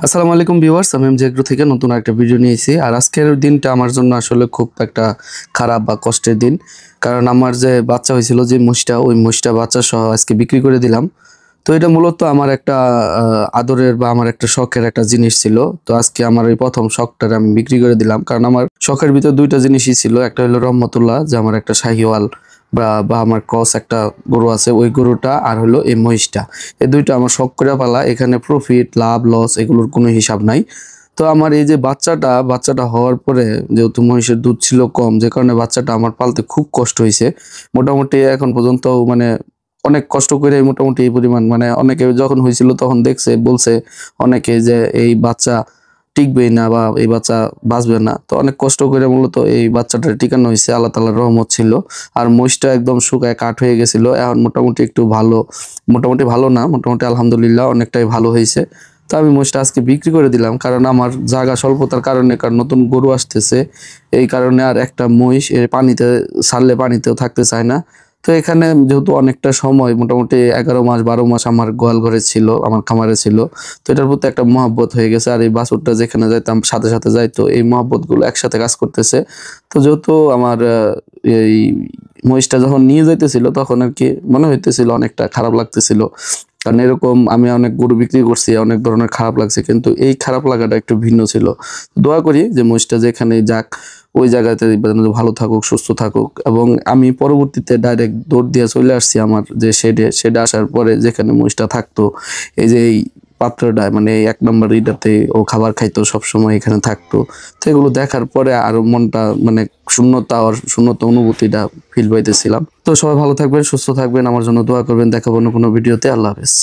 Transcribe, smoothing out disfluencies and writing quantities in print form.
আসসালামু আলাইকুম ভিউয়ার্স, আমি এমজে এগ্রো থেকে নতুন একটা ভিডিও নিয়েছি। আর আজকের দিনটা আমার জন্য আসলে খুব একটা খারাপ বা কষ্টের দিন, কারণ আমার যে বাচ্চা হয়েছিল, যে মোষটা, ওই মোষটা বাচ্চা সহ আজকে বিক্রি করে দিলাম। তো এটা মূলত আমার একটা আদরের বা আমার একটা শখের একটা জিনিস ছিল। তো আজকে আমার এই প্রথম শখটা আমি বিক্রি করে দিলাম, কারণ আমার শখের ভিতর দুইটা জিনিসই ছিল। একটা হলো রহমতুল্লাহ, যে আমার একটা শাহিওয়াল বা আমার ক্রস একটা গরু আছে, ওই গরুটা, আর হলো এই মহিষটা। এই দুইটা আমার শখ করে পালা। এখানে প্রফিট লাভ লস এগুলোর কোনো হিসাব নাই। তো আমার এই যে বাচ্চাটা হওয়ার পরে, যেহেতু মহিষের দুধ ছিল কম, যে কারণে বাচ্চাটা আমার পালতে খুব কষ্ট হয়েছে। মোটামুটি এখন পর্যন্ত মানে অনেক কষ্ট করে মোটামুটি এই পরিমাণ, মানে অনেকে যখন হয়েছিল তখন দেখছে, বলছে অনেকে যে এই বাচ্চা টিকবেই না বা এই বাচ্চা বাঁচবে না। তো অনেক কষ্ট করে মূলত এই বাচ্চাটা টিকানো হয়েছে, আল্লাহ তাআলার রহমত ছিল। আর মহিষটা একদম শুকায় কাঠ হয়ে গেছিল, এখন মোটামুটি একটু ভালো, মোটামুটি ভালো না, মোটামুটি আলহামদুলিল্লাহ অনেকটাই ভালো হয়েছে। তো আমি মহিষটা আজকে বিক্রি করে দিলাম, কারণ আমার জায়গা স্বল্পতার কারণে, কারণ নতুন গরু আসতেছে, এই কারণে আর একটা মহিষ এর পানিতে ছাড়লে পানিতেও থাকতে চায় না। তো এখানে যেহেতু অনেকটা সময়, মোটামুটি 11 মাস 12 মাস আমার গোয়াল ঘরে ছিল, আমার খামারে ছিল। তো এটার প্রতি একটা মহব্বত হয়ে গেছে। আর এই বাছুরটা যেখানে যাইতাম সাথে সাথে যাইতো, এই মহব্বত গুলো একসাথে কাজ করতেছে। তো যেহেতু আমার এই মহিষটা যখন নিয়ে যাইতেছিল, তখন আর কি মনে হইতেছিল অনেকটা খারাপ লাগতেছিল, কারণ এরকম আমি অনেক গরু বিক্রি করছি, অনেক ধরনের খারাপ লাগছে, কিন্তু এই খারাপ লাগাটা একটু ভিন্ন ছিল। দোয়া করি যে মহিষটা যেখানে যাক, ওই জায়গাতে ভালো থাকুক, সুস্থ থাকুক। এবং আমি পরবর্তীতে ডাইরেক্ট দৌড় দিয়ে চলে আসছি আমার যে শেডে আসার পরে, যেখানে মহিষটা থাকতো, এই যে এই পাত্রটা, মানে এই 1 নম্বর ইটাতে ও খাবার খাইতো, সবসময় এখানে থাকতো। তো এগুলো দেখার পরে আরো মনটা মানে শূন্যতা অনুভূতিটা ফিল পাইতেছিলাম। তো সবাই ভালো থাকবেন, সুস্থ থাকবেন, আমার জন্য দোয়া করবেন। দেখাবো অন্য কোনো ভিডিওতে। আল্লাহ হাফেজ।